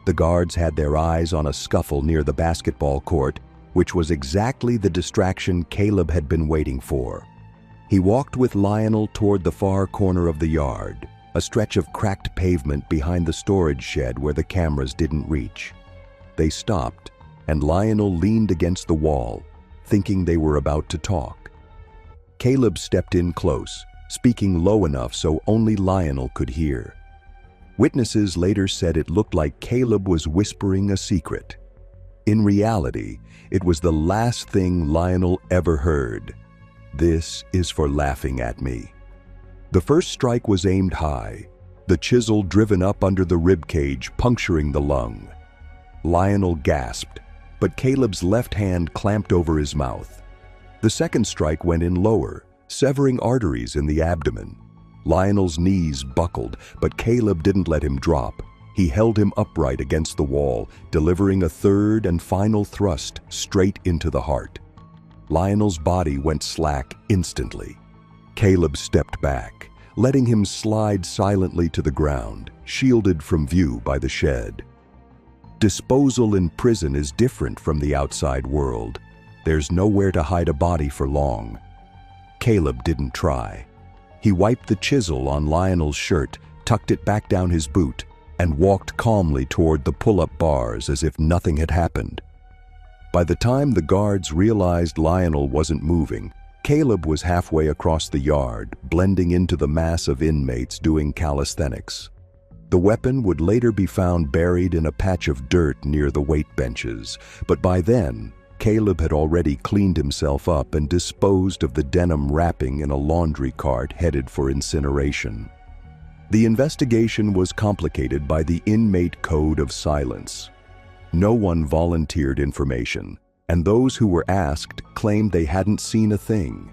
[SPEAKER 1] The guards had their eyes on a scuffle near the basketball court, which was exactly the distraction Caleb had been waiting for. He walked with Lionel toward the far corner of the yard, a stretch of cracked pavement behind the storage shed where the cameras didn't reach. They stopped, and Lionel leaned against the wall, thinking they were about to talk. Caleb stepped in close, speaking low enough so only Lionel could hear. Witnesses later said it looked like Caleb was whispering a secret. In reality, it was the last thing Lionel ever heard. "This is for laughing at me." The first strike was aimed high, the chisel driven up under the rib cage, puncturing the lung. Lionel gasped, but Caleb's left hand clamped over his mouth. The second strike went in lower, severing arteries in the abdomen. Lionel's knees buckled, but Caleb didn't let him drop. He held him upright against the wall, delivering a third and final thrust straight into the heart. Lionel's body went slack instantly. Caleb stepped back, letting him slide silently to the ground, shielded from view by the shed. Disposal in prison is different from the outside world. There's nowhere to hide a body for long. Caleb didn't try. He wiped the chisel on Lionel's shirt, tucked it back down his boot, and walked calmly toward the pull-up bars as if nothing had happened. By the time the guards realized Lionel wasn't moving, Caleb was halfway across the yard, blending into the mass of inmates doing calisthenics. The weapon would later be found buried in a patch of dirt near the weight benches, but by then, Caleb had already cleaned himself up and disposed of the denim wrapping in a laundry cart headed for incineration. The investigation was complicated by the inmate code of silence. No one volunteered information, and those who were asked claimed they hadn't seen a thing.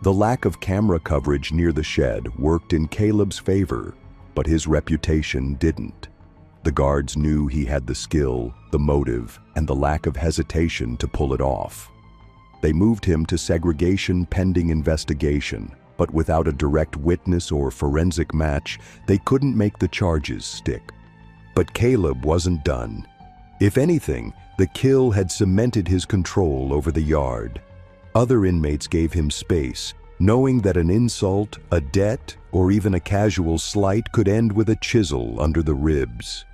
[SPEAKER 1] The lack of camera coverage near the shed worked in Caleb's favor, but his reputation didn't. The guards knew he had the skill, the motive, and the lack of hesitation to pull it off. They moved him to segregation pending investigation, but without a direct witness or forensic match, they couldn't make the charges stick. But Caleb wasn't done. If anything, the kill had cemented his control over the yard. Other inmates gave him space, knowing that an insult, a debt, or even a casual slight could end with a chisel under the ribs.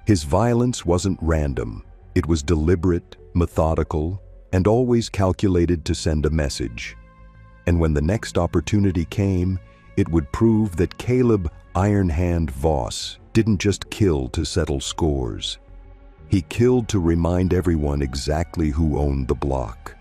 [SPEAKER 1] His violence wasn't random. It was deliberate, methodical, and always calculated to send a message. And when the next opportunity came, it would prove that Caleb Ironhand Voss didn't just kill to settle scores. He killed to remind everyone exactly who owned the block.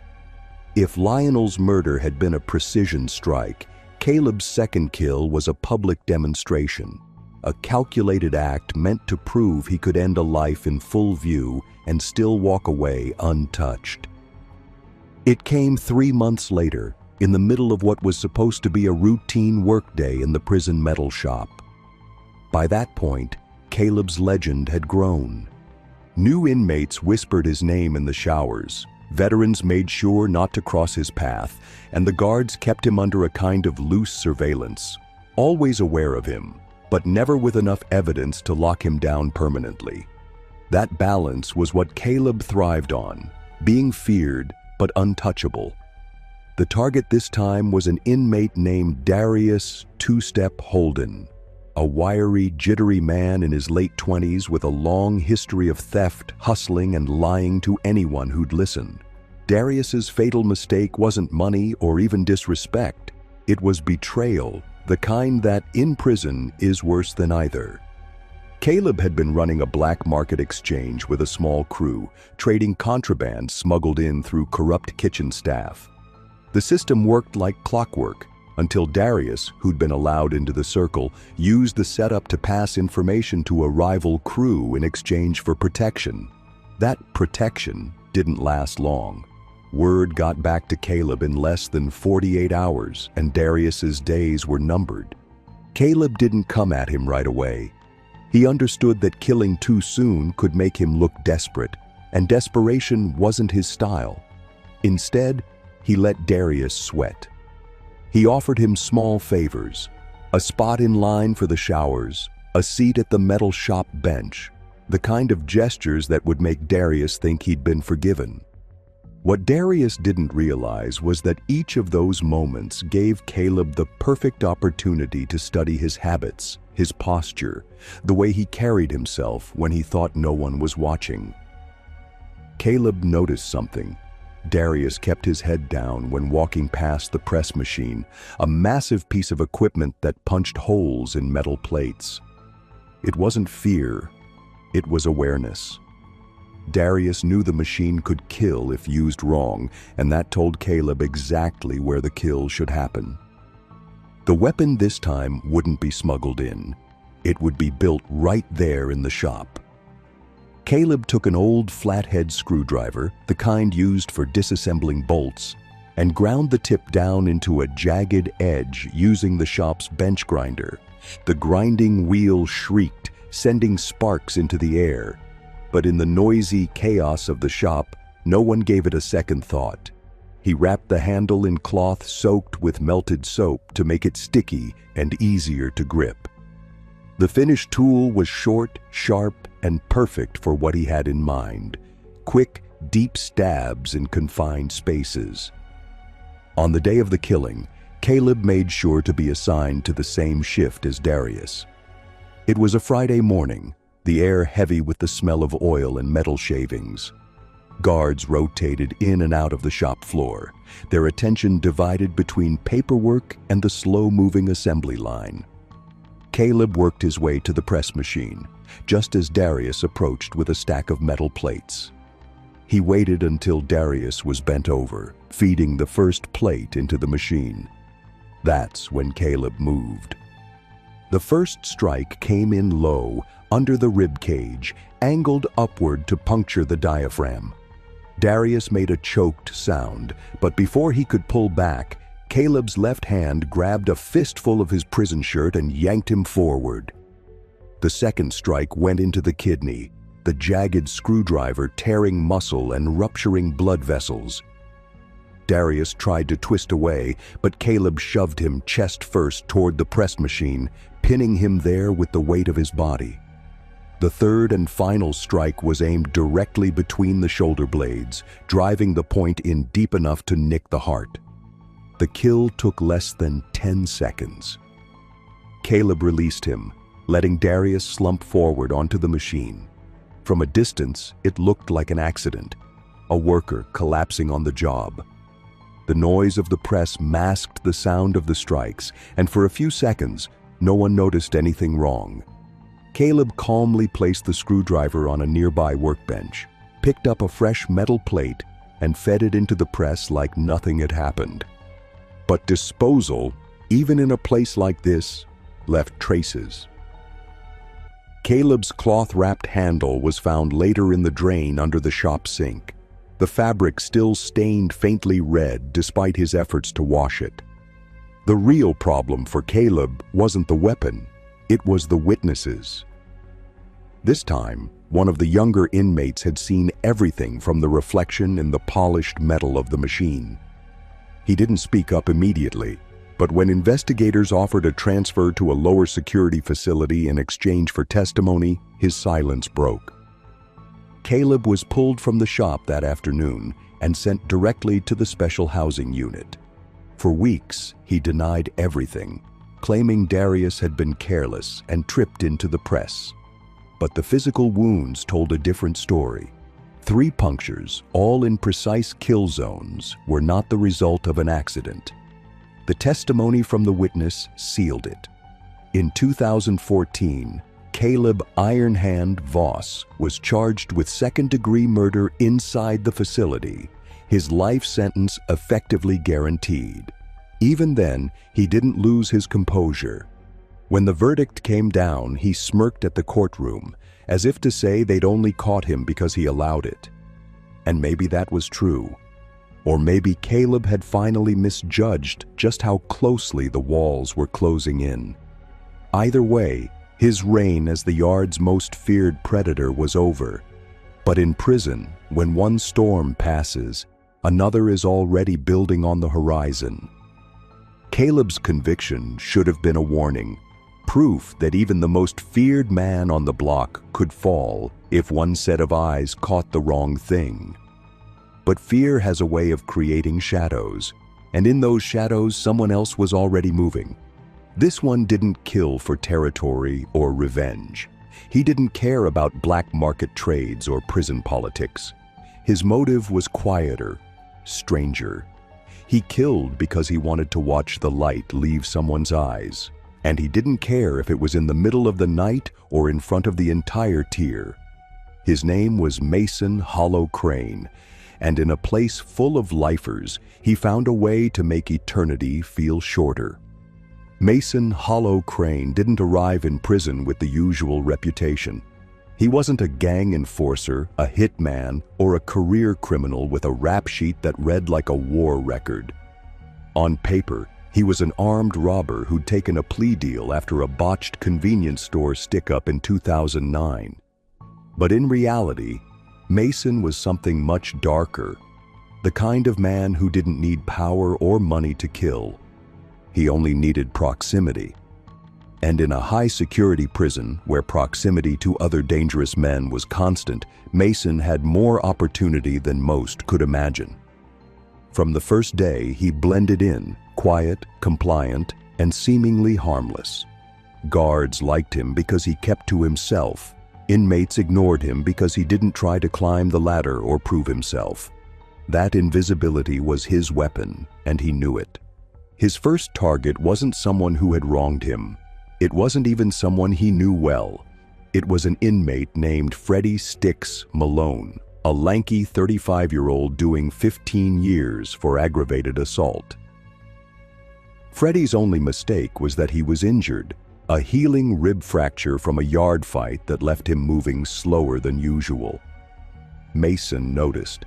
[SPEAKER 1] If Lionel's murder had been a precision strike, Caleb's second kill was a public demonstration, a calculated act meant to prove he could end a life in full view and still walk away untouched. It came 3 months later, in the middle of what was supposed to be a routine workday in the prison metal shop. By that point, Caleb's legend had grown. New inmates whispered his name in the showers. Veterans made sure not to cross his path, and the guards kept him under a kind of loose surveillance, always aware of him, but never with enough evidence to lock him down permanently. That balance was what Caleb thrived on, being feared but untouchable. The target this time was an inmate named Darius Two-Step Holden, a wiry, jittery man in his late 20s with a long history of theft, hustling, and lying to anyone who'd listen. Darius's fatal mistake wasn't money or even disrespect. It was betrayal, the kind that, in prison, is worse than either. Caleb had been running a black market exchange with a small crew, trading contraband smuggled in through corrupt kitchen staff. The system worked like clockwork until Darius, who'd been allowed into the circle, used the setup to pass information to a rival crew in exchange for protection. That protection didn't last long. Word got back to Caleb in less than 48 hours, and Darius's days were numbered. Caleb didn't come at him right away. He understood that killing too soon could make him look desperate, and desperation wasn't his style. Instead, he let Darius sweat. He offered him small favors: a spot in line for the showers, a seat at the metal shop bench, the kind of gestures that would make Darius think he'd been forgiven. What Darius didn't realize was that each of those moments gave Caleb the perfect opportunity to study his habits, his posture, the way he carried himself when he thought no one was watching. Caleb noticed something. Darius kept his head down when walking past the press machine, a massive piece of equipment that punched holes in metal plates. It wasn't fear, it was awareness. Darius knew the machine could kill if used wrong, and that told Caleb exactly where the kill should happen. The weapon this time wouldn't be smuggled in. It would be built right there in the shop. Caleb took an old flathead screwdriver, the kind used for disassembling bolts, and ground the tip down into a jagged edge using the shop's bench grinder. The grinding wheel shrieked, sending sparks into the air. But in the noisy chaos of the shop, no one gave it a second thought. He wrapped the handle in cloth soaked with melted soap to make it sticky and easier to grip. The finished tool was short, sharp, and perfect for what he had in mind: quick, deep stabs in confined spaces. On the day of the killing, Caleb made sure to be assigned to the same shift as Darius. It was a Friday morning, the air heavy with the smell of oil and metal shavings. Guards rotated in and out of the shop floor, their attention divided between paperwork and the slow-moving assembly line. Caleb worked his way to the press machine, just as Darius approached with a stack of metal plates. He waited until Darius was bent over, feeding the first plate into the machine. That's when Caleb moved. The first strike came in low, under the rib cage, angled upward to puncture the diaphragm. Darius made a choked sound, but before he could pull back, Caleb's left hand grabbed a fistful of his prison shirt and yanked him forward. The second strike went into the kidney, the jagged screwdriver tearing muscle and rupturing blood vessels. Darius tried to twist away, but Caleb shoved him chest first toward the press machine, pinning him there with the weight of his body. The third and final strike was aimed directly between the shoulder blades, driving the point in deep enough to nick the heart. The kill took less than 10 seconds. Caleb released him, letting Darius slump forward onto the machine. From a distance, it looked like an accident, a worker collapsing on the job. The noise of the press masked the sound of the strikes, and for a few seconds, no one noticed anything wrong. Caleb calmly placed the screwdriver on a nearby workbench, picked up a fresh metal plate, and fed it into the press like nothing had happened. But disposal, even in a place like this, left traces. Caleb's cloth-wrapped handle was found later in the drain under the shop sink, the fabric still stained faintly red despite his efforts to wash it. The real problem for Caleb wasn't the weapon, it was the witnesses. This time, one of the younger inmates had seen everything from the reflection in the polished metal of the machine. He didn't speak up immediately, but when investigators offered a transfer to a lower security facility in exchange for testimony, his silence broke. Caleb was pulled from the shop that afternoon and sent directly to the special housing unit. For weeks, he denied everything, claiming Darius had been careless and tripped into the press. But the physical wounds told a different story. 3 punctures, all in precise kill zones, were not the result of an accident. The testimony from the witness sealed it. In 2014, Caleb Ironhand Voss was charged with second-degree murder inside the facility, his life sentence effectively guaranteed. Even then, he didn't lose his composure. When the verdict came down, he smirked at the courtroom, as if to say they'd only caught him because he allowed it. And maybe that was true. Or maybe Caleb had finally misjudged just how closely the walls were closing in. Either way, his reign as the yard's most feared predator was over. But in prison, when one storm passes, another is already building on the horizon. Caleb's conviction should have been a warning, proof that even the most feared man on the block could fall if one set of eyes caught the wrong thing. But fear has a way of creating shadows, and in those shadows someone else was already moving. This one didn't kill for territory or revenge. He didn't care about black market trades or prison politics. His motive was quieter, stranger. He killed because he wanted to watch the light leave someone's eyes, and he didn't care if it was in the middle of the night or in front of the entire tier. His name was Mason Hollow Crane, and in a place full of lifers, he found a way to make eternity feel shorter. Mason Hollow Crane didn't arrive in prison with the usual reputation. He wasn't a gang enforcer, a hitman, or a career criminal with a rap sheet that read like a war record. On paper, he was an armed robber who'd taken a plea deal after a botched convenience store stick-up in 2009. But in reality, Mason was something much darker, the kind of man who didn't need power or money to kill. He only needed proximity. And in a high-security prison where proximity to other dangerous men was constant, Mason had more opportunity than most could imagine. From the first day, he blended in, quiet, compliant, and seemingly harmless. Guards liked him because he kept to himself. Inmates ignored him because he didn't try to climb the ladder or prove himself. That invisibility was his weapon, and he knew it. His first target wasn't someone who had wronged him. It wasn't even someone he knew well. It was an inmate named Freddie Sticks Malone, a lanky 35-year-old doing 15 years for aggravated assault. Freddie's only mistake was that he was injured, a healing rib fracture from a yard fight that left him moving slower than usual. Mason noticed.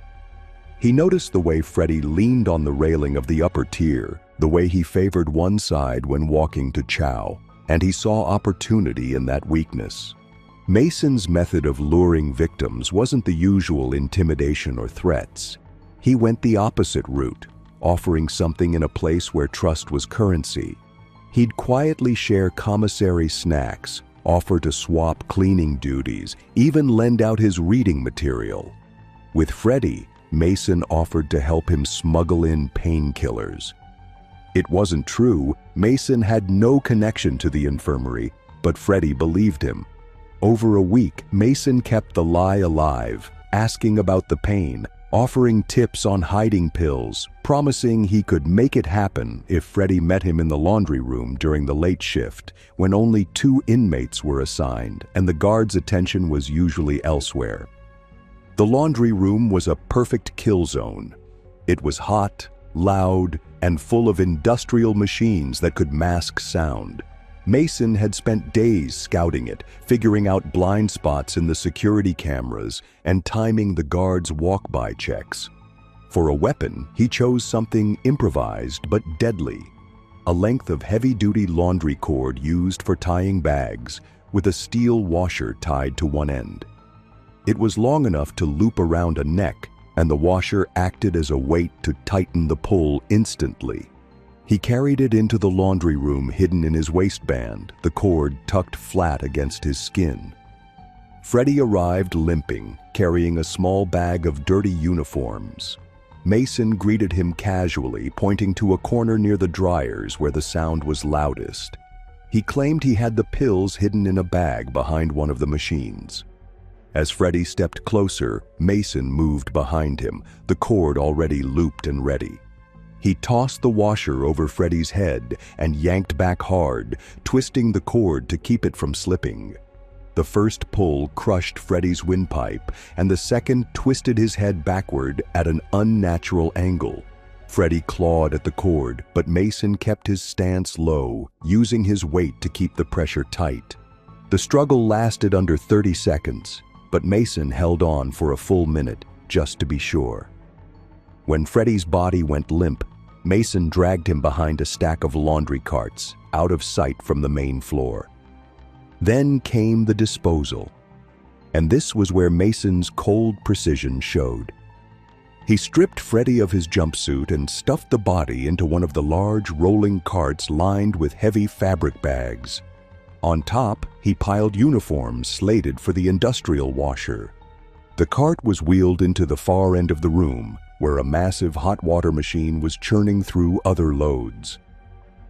[SPEAKER 1] He noticed the way Freddie leaned on the railing of the upper tier, the way he favored one side when walking to chow, and he saw opportunity in that weakness. Mason's method of luring victims wasn't the usual intimidation or threats. He went the opposite route, offering something in a place where trust was currency. He'd quietly share commissary snacks, offer to swap cleaning duties, even lend out his reading material. With Freddie, Mason offered to help him smuggle in painkillers. It wasn't true. Mason had no connection to the infirmary, but Freddie believed him. Over a week, Mason kept the lie alive, asking about the pain, offering tips on hiding pills, promising he could make it happen if Freddie met him in the laundry room during the late shift, when only 2 inmates were assigned and the guard's attention was usually elsewhere. The laundry room was a perfect kill zone. It was hot, loud, and full of industrial machines that could mask sound. Mason had spent days scouting it, figuring out blind spots in the security cameras and timing the guards' walk-by checks. For a weapon, he chose something improvised but deadly, a length of heavy-duty laundry cord used for tying bags, with a steel washer tied to one end. It was long enough to loop around a neck, and the washer acted as a weight to tighten the pull instantly. He carried it into the laundry room hidden in his waistband, the cord tucked flat against his skin. Freddie arrived limping, carrying a small bag of dirty uniforms. Mason greeted him casually, pointing to a corner near the dryers where the sound was loudest. He claimed he had the pills hidden in a bag behind one of the machines. As Freddie stepped closer, Mason moved behind him, the cord already looped and ready. He tossed the washer over Freddie's head and yanked back hard, twisting the cord to keep it from slipping. The first pull crushed Freddy's windpipe, and the second twisted his head backward at an unnatural angle. Freddy clawed at the cord, but Mason kept his stance low, using his weight to keep the pressure tight. The struggle lasted under 30 seconds, but Mason held on for a full minute, just to be sure. When Freddy's body went limp, Mason dragged him behind a stack of laundry carts, out of sight from the main floor. Then came the disposal, and this was where Mason's cold precision showed. He stripped Freddy of his jumpsuit and stuffed the body into one of the large rolling carts lined with heavy fabric bags. On top, he piled uniforms slated for the industrial washer. The cart was wheeled into the far end of the room, where a massive hot water machine was churning through other loads.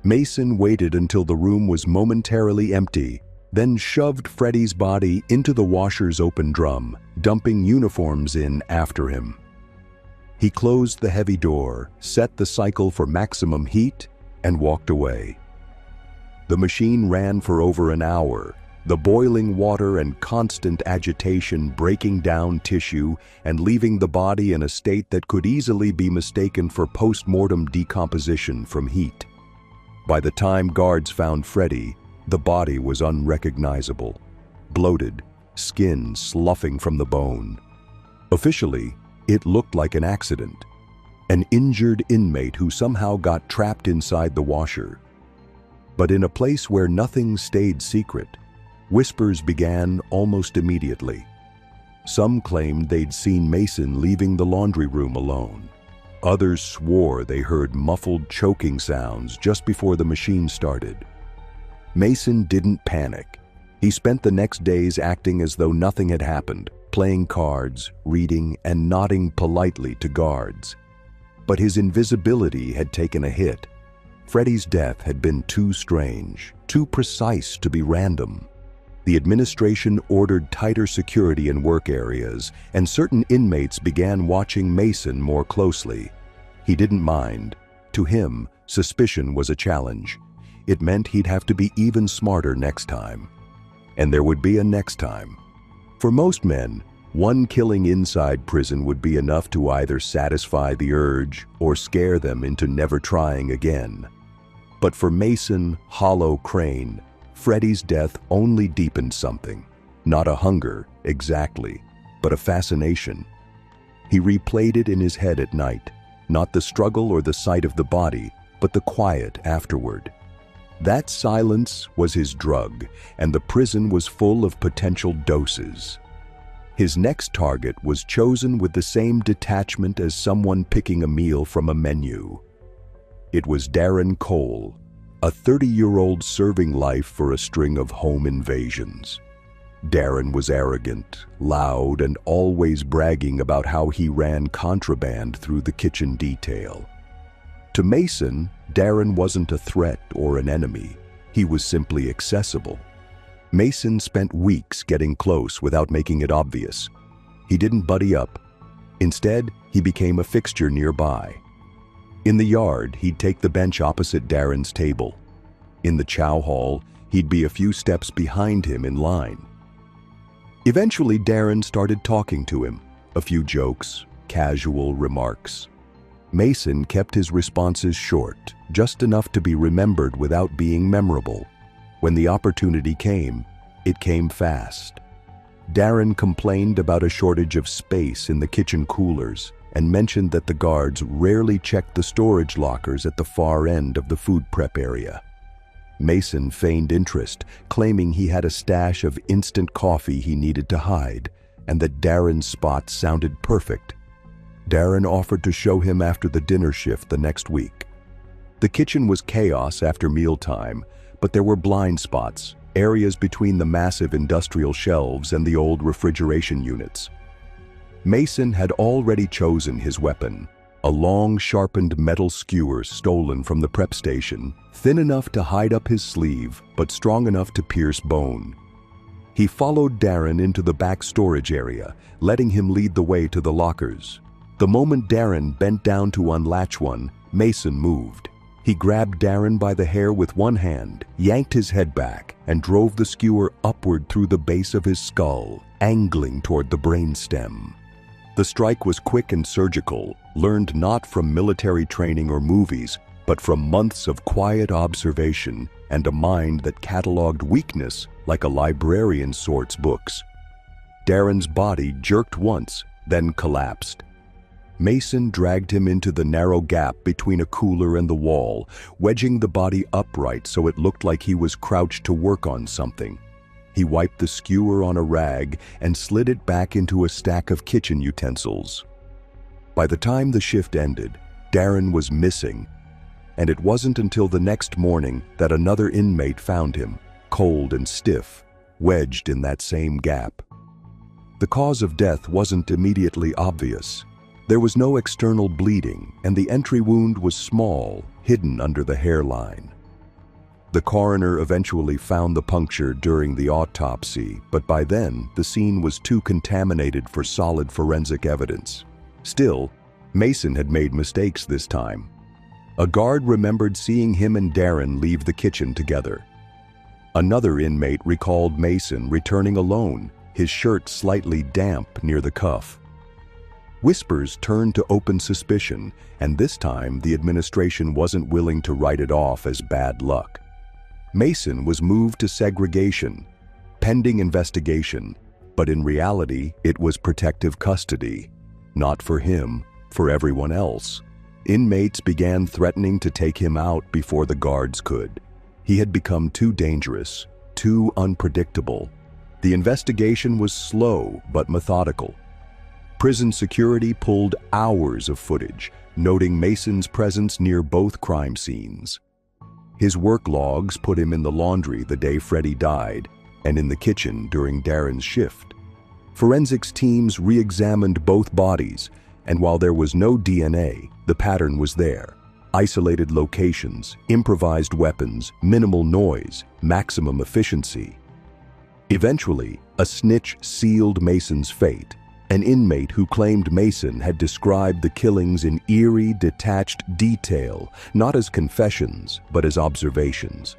[SPEAKER 1] Mason waited until the room was momentarily empty, then shoved Freddy's body into the washer's open drum, dumping uniforms in after him. He closed the heavy door, set the cycle for maximum heat, and walked away. The machine ran for over an hour, the boiling water and constant agitation breaking down tissue and leaving the body in a state that could easily be mistaken for post-mortem decomposition from heat. By the time guards found Freddy, the body was unrecognizable, bloated, skin sloughing from the bone. Officially, it looked like an accident, an injured inmate who somehow got trapped inside the washer. But in a place where nothing stayed secret, whispers began almost immediately. Some claimed they'd seen Mason leaving the laundry room alone. Others swore they heard muffled choking sounds just before the machine started. Mason didn't panic. He spent the next days acting as though nothing had happened, playing cards, reading, and nodding politely to guards. But his invisibility had taken a hit. Freddy's death had been too strange, too precise to be random. The administration ordered tighter security in work areas, and certain inmates began watching Mason more closely. He didn't mind. To him, suspicion was a challenge. It meant he'd have to be even smarter next time. And there would be a next time. For most men, one killing inside prison would be enough to either satisfy the urge or scare them into never trying again. But for Mason Hollow Crane, Freddy's death only deepened something. Not a hunger, exactly, but a fascination. He replayed it in his head at night, not the struggle or the sight of the body, but the quiet afterward. That silence was his drug, and the prison was full of potential doses. His next target was chosen with the same detachment as someone picking a meal from a menu. It was Darren Cole, a 30-year-old serving life for a string of home invasions. Darren was arrogant, loud, and always bragging about how he ran contraband through the kitchen detail. To Mason, Darren wasn't a threat or an enemy. He was simply accessible. Mason spent weeks getting close without making it obvious. He didn't buddy up. Instead, he became a fixture nearby. In the yard, he'd take the bench opposite Darren's table. In the chow hall, he'd be a few steps behind him in line. Eventually, Darren started talking to him. A few jokes, casual remarks. Mason kept his responses short, just enough to be remembered without being memorable. When the opportunity came, it came fast. Darren complained about a shortage of space in the kitchen coolers and mentioned that the guards rarely checked the storage lockers at the far end of the food prep area. Mason feigned interest, claiming he had a stash of instant coffee he needed to hide, and that Darren's spot sounded perfect. Darren offered to show him after the dinner shift the next week. The kitchen was chaos after mealtime, but there were blind spots, areas between the massive industrial shelves and the old refrigeration units. Mason had already chosen his weapon, a long, sharpened metal skewer stolen from the prep station, thin enough to hide up his sleeve, but strong enough to pierce bone. He followed Darren into the back storage area, letting him lead the way to the lockers. The moment Darren bent down to unlatch one, Mason moved. He grabbed Darren by the hair with one hand, yanked his head back, and drove the skewer upward through the base of his skull, angling toward the brainstem. The strike was quick and surgical, learned not from military training or movies, but from months of quiet observation and a mind that cataloged weakness like a librarian sorts books. Darren's body jerked once, then collapsed. Mason dragged him into the narrow gap between a cooler and the wall, wedging the body upright so it looked like he was crouched to work on something. He wiped the skewer on a rag and slid it back into a stack of kitchen utensils. By the time the shift ended, Darren was missing, and it wasn't until the next morning that another inmate found him, cold and stiff, wedged in that same gap. The cause of death wasn't immediately obvious. There was no external bleeding, and the entry wound was small, hidden under the hairline. The coroner eventually found the puncture during the autopsy, but by then, the scene was too contaminated for solid forensic evidence. Still, Mason had made mistakes this time. A guard remembered seeing him and Darren leave the kitchen together. Another inmate recalled Mason returning alone, his shirt slightly damp near the cuff. Whispers turned to open suspicion, and this time the administration wasn't willing to write it off as bad luck. Mason was moved to segregation, pending investigation, but in reality it was protective custody. Not for him, for everyone else. Inmates began threatening to take him out before the guards could. He had become too dangerous, too unpredictable. The investigation was slow but methodical. Prison security pulled hours of footage, noting Mason's presence near both crime scenes. His work logs put him in the laundry the day Freddie died, and in the kitchen during Darren's shift. Forensics teams re-examined both bodies, and while there was no DNA, the pattern was there. Isolated locations, improvised weapons, minimal noise, maximum efficiency. Eventually, a snitch sealed Mason's fate. An inmate who claimed Mason had described the killings in eerie, detached detail, not as confessions, but as observations.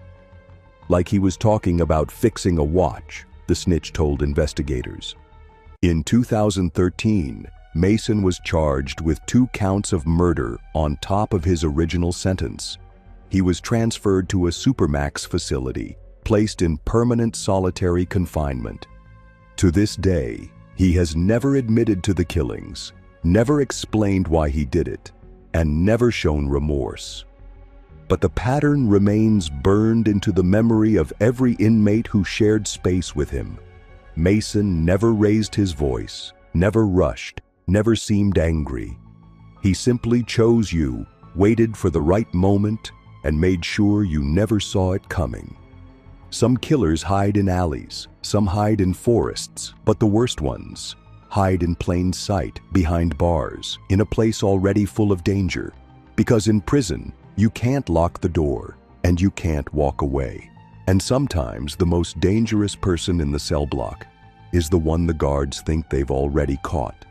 [SPEAKER 1] Like he was talking about fixing a watch, the snitch told investigators. In 2013, Mason was charged with 2 counts of murder on top of his original sentence. He was transferred to a supermax facility, placed in permanent solitary confinement. To this day, he has never admitted to the killings, never explained why he did it, and never shown remorse. But the pattern remains burned into the memory of every inmate who shared space with him. Mason never raised his voice, never rushed, never seemed angry. He simply chose you, waited for the right moment, and made sure you never saw it coming. Some killers hide in alleys, some hide in forests, but the worst ones hide in plain sight, behind bars, in a place already full of danger. Because in prison, you can't lock the door, and you can't walk away. And sometimes the most dangerous person in the cell block is the one the guards think they've already caught.